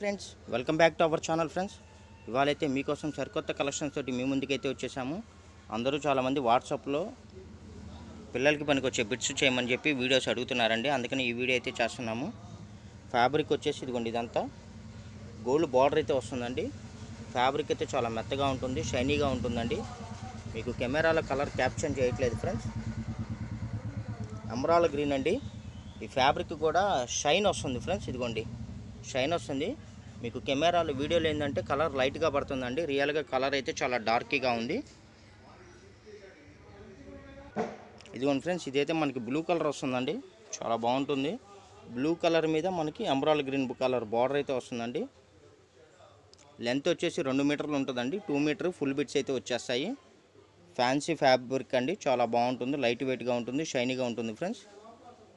Friends, welcome back to our channel. Friends, ఇవాళైతే మీకోసం సరికొత్త కలెక్షన్స్ తోటి మీ ముందుకైతే వచ్చేసాము. అందరూ చాలామంది వాట్సాప్లో పిల్లలకి పనికొచ్చే బిట్స్ చేయమని చెప్పి వీడియోస్ అడుగుతున్నారండి. అందుకని ఈ వీడియో అయితే చేస్తున్నాము. ఫ్యాబ్రిక్ వచ్చేసి ఇదిగోండి, ఇదంతా గోల్డ్ బార్డర్ అయితే వస్తుందండి. ఫ్యాబ్రిక్ అయితే చాలా మెత్తగా ఉంటుంది, షైనీగా ఉంటుందండి. మీకు కెమెరాలో కలర్ క్యాప్చర్ చేయట్లేదు ఫ్రెండ్స్. ఎమరాల్డ్ గ్రీన్ అండి. ఈ ఫ్యాబ్రిక్ కూడా షైన్ వస్తుంది ఫ్రెండ్స్. ఇదిగోండి, షైన్ వస్తుంది. మీకు కెమెరాలో వీడియోలో ఏంటంటే కలర్ లైట్గా పడుతుందండి. రియల్గా కలర్ అయితే చాలా డార్క్గా ఉంది. ఇదిగోండి ఫ్రెండ్స్, ఇదైతే మనకి బ్లూ కలర్ వస్తుందండి. చాలా బాగుంటుంది. బ్లూ కలర్ మీద మనకి ఎమరాల్డ్ గ్రీన్ కలర్ బార్డర్ అయితే వస్తుందండి. లెంత్ వచ్చేసి 2 మీటర్లు ఉంటుందండి. 2 మీటర్ ఫుల్ బిట్స్ అయితే వచ్చేస్తాయి. ఫ్యాన్సీ ఫ్యాబ్రిక్ అండి, చాలా బాగుంటుంది. లైట్ వెయిట్గా ఉంటుంది, షైనీగా ఉంటుంది ఫ్రెండ్స్.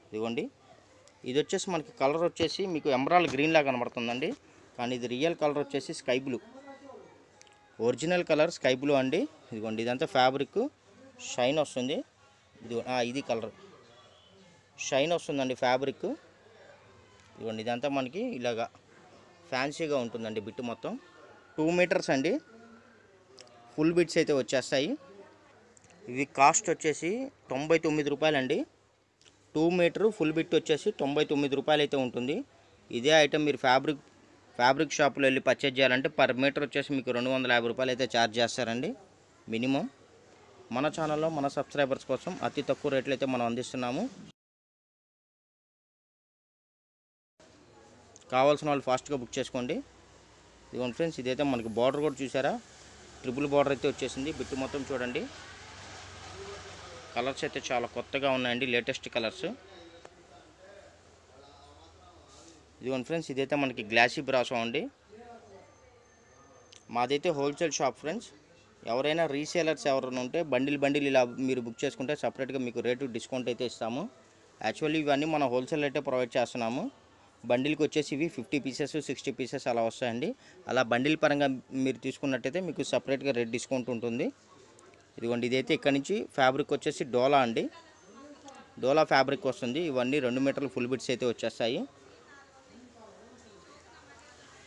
ఇదిగోండి, ఇది వచ్చేసి మనకి కలర్ వచ్చేసి మీకు ఎమరాల్డ్ గ్రీన్ లాగా కనబడుతుందండి. కానీ ఇది రియల్ కలర్ వచ్చేసి sky blue. Original colour sky blue అండి. ఇదిగోండి, ఇదంతా ఫ్యాబ్రిక్ షైన్ వస్తుంది. ఇది కలర్ షైన్ వస్తుందండి ఫ్యాబ్రిక్. ఇదిగోండి, ఇదంతా మనకి ఇలాగా ఫ్యాన్సీగా ఉంటుందండి. బిట్ మొత్తం 2 మీటర్స్ అండి. ఫుల్ బిట్స్ అయితే వచ్చేస్తాయి. ఇవి కాస్ట్ వచ్చేసి 99 రూపాయలండి. 2 మీటర్ ఫుల్ బిట్ వచ్చేసి 99 రూపాయలు అయితే ఉంటుంది. ఇదే ఐటమ్ మీరు ఫ్యాబ్రిక్ షాప్లో వెళ్ళి పర్చేజ్ చేయాలంటే పర్ మీటర్ వచ్చేసి మీకు 250 రూపాయలు అయితే ఛార్జ్ చేస్తారండి మినిమం. మన ఛానల్లో మన సబ్స్క్రైబర్స్ కోసం అతి తక్కువ రేట్లు అయితే మనం అందిస్తున్నాము. కావాల్సిన వాళ్ళు ఫాస్ట్గా బుక్ చేసుకోండి. ఇదిగోండి ఫ్రెండ్స్, ఇదైతే మనకి బార్డర్ కూడా చూసారా, ట్రిపుల్ బార్డర్ అయితే వచ్చేసింది. బిట్టు మొత్తం చూడండి. కలర్స్ అయితే చాలా కొత్తగా ఉన్నాయండి, లేటెస్ట్ కలర్స్. ఇదిగోండి ఫ్రెండ్స్, ఇదైతే మనకి గ్లాసీ బ్రాసో అండి. మాదైతే హోల్సేల్ షాప్ ఫ్రెండ్స్. ఎవరైనా రీసేలర్స్ ఎవరైనా ఉంటే బండిల్ ఇలా మీరు బుక్ చేసుకుంటే సపరేట్గా మీకు రేటు డిస్కౌంట్ అయితే ఇస్తాము. యాక్చువల్లీ ఇవన్నీ మనం హోల్సేల్ అయితే ప్రొవైడ్ చేస్తున్నాము. బండిల్కి వచ్చేసి ఇవి 50 పీసెస్ 60 పీసెస్ అలా వస్తాయండి. అలా బండిల్ పరంగా మీరు తీసుకున్నట్టయితే మీకు సపరేట్గా రేట్ డిస్కౌంట్ ఉంటుంది. ఇదిగోండి, ఇదైతే ఇక్కడ నుంచి ఫ్యాబ్రిక్ వచ్చేసి డోలా అండి. డోలా ఫ్యాబ్రిక్ వస్తుంది. ఇవన్నీ 2 మీటర్ల ఫుల్ బిట్స్ అయితే వచ్చేస్తాయి.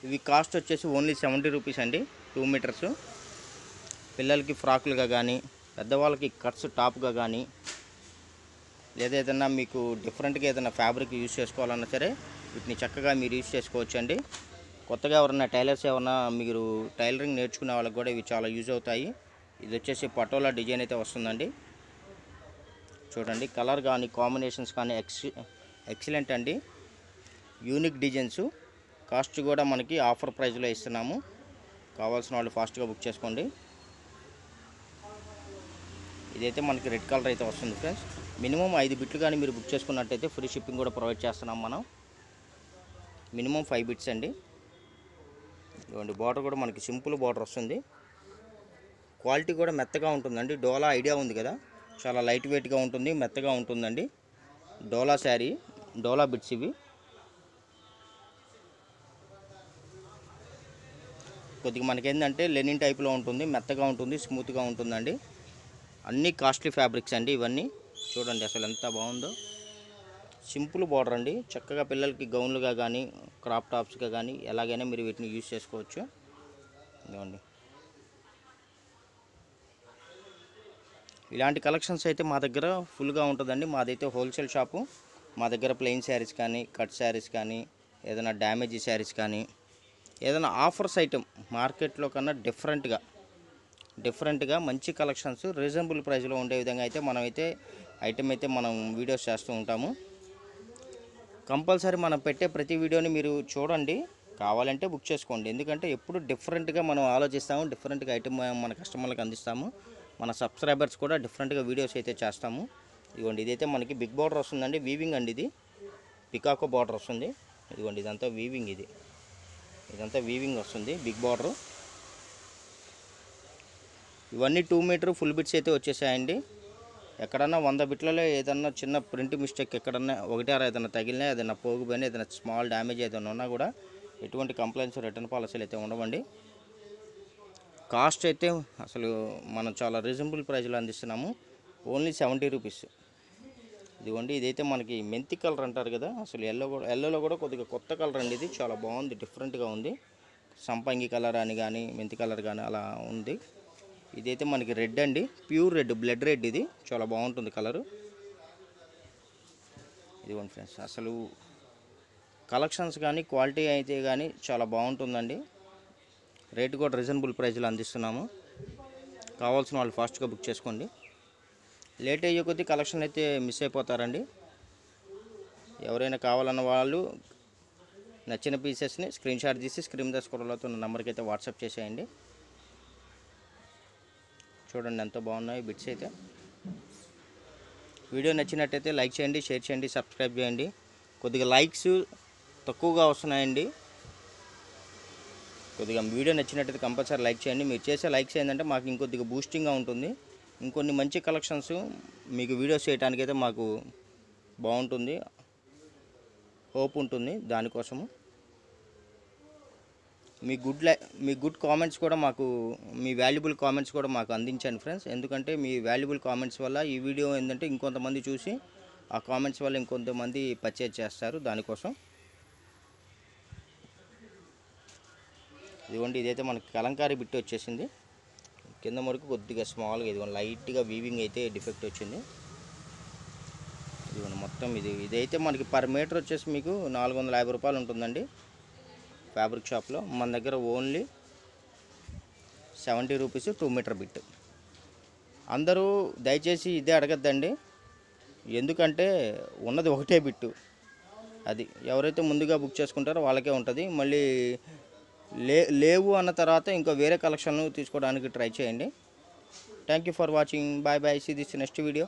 ఇవి కాస్ట్ వచ్చేసి ఓన్లీ 70 రూపీస్ అండి. 2 మీటర్స్. పిల్లలకి ఫ్రాకులుగా కానీ, పెద్దవాళ్ళకి కట్స్ టాప్గా కానీ, లేదా ఏదైనా మీకు డిఫరెంట్గా ఏదైనా ఫ్యాబ్రిక్ యూజ్ చేసుకోవాలన్నా సరే వీటిని చక్కగా మీరు యూజ్ చేసుకోవచ్చు అండి. కొత్తగా ఎవరైనా టైలర్స్ ఏమన్నా మీరు టైలరింగ్ నేర్చుకునే వాళ్ళకి కూడా ఇవి చాలా యూజ్ అవుతాయి. ఇది వచ్చేసి పటోలా డిజైన్ అయితే వస్తుందండి. చూడండి, కలర్ కానీ కాంబినేషన్స్ కానీ ఎక్సలెంట్ అండి. Unique designs. కాస్ట్ కూడా మనకి ఆఫర్ ప్రైస్లో ఇస్తున్నాము. కావాల్సిన వాళ్ళు ఫాస్ట్గా బుక్ చేసుకోండి. ఇదైతే మనకి రెడ్ కలర్ అయితే వస్తుంది ఫ్రెండ్స్. మినిమం 5 బిట్లు కానీ మీరు బుక్ చేసుకున్నట్టయితే ఫ్రీ షిప్పింగ్ కూడా ప్రొవైడ్ చేస్తున్నాం మనం. మినిమం 5 బిట్స్ అండి. ఇదిగోండి, బార్డర్ కూడా మనకి సింపుల్ బార్డర్ వస్తుంది. క్వాలిటీ కూడా మెత్తగా ఉంటుందండి. డోలా ఐడియా ఉంది కదా, చాలా లైట్ వెయిట్గా ఉంటుంది, మెత్తగా ఉంటుందండి. డోలా శారీ, డోలా బిట్స్ ఇవి. కొద్దిగా మనకేంటంటే లెనిన్ టైప్లో ఉంటుంది, మెత్తగా ఉంటుంది, స్మూత్గా ఉంటుందండి. అన్నీ కాస్ట్లీ ఫ్యాబ్రిక్స్ అండి ఇవన్నీ. చూడండి అసలు ఎంత బాగుందో. సింపుల్ బార్డర్ అండి. చక్కగా పిల్లలకి గౌన్లుగా కానీ, క్రాప్ టాప్స్గా కానీ ఎలాగైనా మీరు వీటిని యూజ్ చేసుకోవచ్చు. ఇదిగోండి, ఇలాంటి కలెక్షన్స్ అయితే మా దగ్గర ఫుల్గా ఉంటుందండి. మాదైతే హోల్సేల్ షాపు. మా దగ్గర ప్లెయిన్ శారీస్ కానీ, కట్ శారీస్ కానీ, ఏదైనా డ్యామేజీ శారీస్ కానీ, ఏదైనా ఆఫర్స్ ఐటెం మార్కెట్లో కన్నా డిఫరెంట్గా మంచి కలెక్షన్స్ రీజనబుల్ ప్రైస్లో ఉండే విధంగా అయితే మనమైతే ఐటెం అయితే మనం వీడియోస్ చేస్తూ ఉంటాము. కంపల్సరీ మనం పెట్టే ప్రతి వీడియోని మీరు చూడండి, కావాలంటే బుక్ చేసుకోండి. ఎందుకంటే ఎప్పుడు డిఫరెంట్గా మనం ఆలోచిస్తాము, డిఫరెంట్గా ఐటెం మన కస్టమర్లకు అందిస్తాము. మన సబ్స్క్రైబర్స్ కూడా డిఫరెంట్గా వీడియోస్ అయితే చేస్తాము. ఇదిగోండి, ఇదైతే మనకి బిగ్ బార్డర్ వస్తుందండి. వీవింగ్ అండి, ఇది పికాకో బార్డర్ వస్తుంది. ఇదిగోండి, ఇదంతా వీవింగ్, ఇదంతా వీవింగ్ వస్తుంది, బిగ్ బార్డర్. ఇవన్నీ 2 మీటర్ ఫుల్ బిట్స్ అయితే వచ్చేసాయండి. ఎక్కడన్నా 100 బిట్లలో ఏదన్నా చిన్న ప్రింట్ మిస్టేక్ ఎక్కడన్నా ఒకటి ఆరా ఏదైనా తగిలినా, ఏదైనా పోగిపోయినా, ఏదైనా స్మాల్ డ్యామేజ్ ఏదైనా ఉన్నా కూడా ఎటువంటి కంప్లైంట్స్ రిటర్న్ పాలసీలు అయితే ఉండవండి. కాస్ట్ అయితే అసలు మనం చాలా రీజనబుల్ ప్రైస్లో అందిస్తున్నాము. Only 70 rupees. ఇదిగోండి, ఇదైతే మనకి మెంతి కలర్ అంటారు కదా, అసలు ఎల్లోలో కూడా కొద్దిగా కొత్త కలర్ అండి. ఇది చాలా బాగుంది, డిఫరెంట్గా ఉంది. సంపంగి కలర్ అని కానీ మెంతి కలర్ కానీ అలా ఉంది. ఇదైతే మనకి రెడ్ అండి, ప్యూర్ రెడ్, బ్లడ్ రెడ్. ఇది చాలా బాగుంటుంది కలరు. ఇదిగోండి ఫ్రెండ్స్, అసలు కలెక్షన్స్ కానీ క్వాలిటీ అయితే కానీ చాలా బాగుంటుందండి. రేటు కూడా రీజనబుల్ ప్రైస్లో అందిస్తున్నాము. కావాల్సిన వాళ్ళు ఫాస్ట్గా బుక్ చేసుకోండి. లేట్ అయ్యే కొద్దీ కలెక్షన్ అయితే మిస్ అయిపోతారండి. ఎవరైనా కావాలన్న వాళ్ళు నచ్చిన పీసెస్ని స్క్రీన్ షాట్ తీసి స్క్రీన్ మీద స్క్రోల్ అవుతున్న నెంబర్కి అయితే వాట్సాప్ చేసేయండి. చూడండి ఎంత బాగున్నాయి బిట్స్ అయితే. వీడియో నచ్చినట్టయితే లైక్ చేయండి, షేర్ చేయండి, సబ్స్క్రైబ్ చేయండి. కొద్దిగా లైక్స్ తక్కువగా వస్తున్నాయండి. కొద్దిగా వీడియో నచ్చినట్టయితే కంపల్సరీ లైక్ చేయండి. మీరు చేసే లైక్స్ ఏంటంటే మాకు ఇంకొద్దిగా బూస్టింగ్గా ఉంటుంది. ఇంకొన్ని మంచి కలెక్షన్స్ మీకు వీడియోస్ చేయడానికి అయితే మాకు బాగుంటుంది, హోప్ ఉంటుంది. దానికోసము మీ గుడ్ కామెంట్స్ కూడా మాకు, మీ వాల్యుబుల్ కామెంట్స్ కూడా మాకు అందించండి ఫ్రెండ్స్. ఎందుకంటే మీ వాల్యుబుల్ కామెంట్స్ వల్ల ఈ వీడియో ఏంటంటే ఇంకొంతమంది చూసి ఆ కామెంట్స్ వల్ల ఇంకొంతమంది పర్చేజ్ చేస్తారు. దానికోసం ఇదిగోండి, ఇదైతే మనకి కలంకారీ బిట్ వచ్చేసింది. కింద వరకు కొద్దిగా స్మాల్గా ఇదిగోండి లైట్గా వీవింగ్ అయితే డిఫెక్ట్ వచ్చింది. ఇదిగోండి మొత్తం ఇదైతే మనకి పర్ మీటర్ వచ్చేసి మీకు 450 రూపాయలు ఉంటుందండి ఫ్యాబ్రిక్ షాప్లో. మన దగ్గర ఓన్లీ 70 రూపీస్ 2 మీటర్ బిట్. అందరూ దయచేసి ఇదే అడగద్దండి, ఎందుకంటే ఉన్నది ఒకటే బిట్టు. అది ఎవరైతే ముందుగా బుక్ చేసుకుంటారో వాళ్ళకే ఉంటుంది. మళ్ళీ లేవు అన్న తర్వాత ఇంకో వేరే కలెక్షన్ తీసుకోవడానికి ట్రై చేయండి. Thank you for watching. Bye bye. See this next video.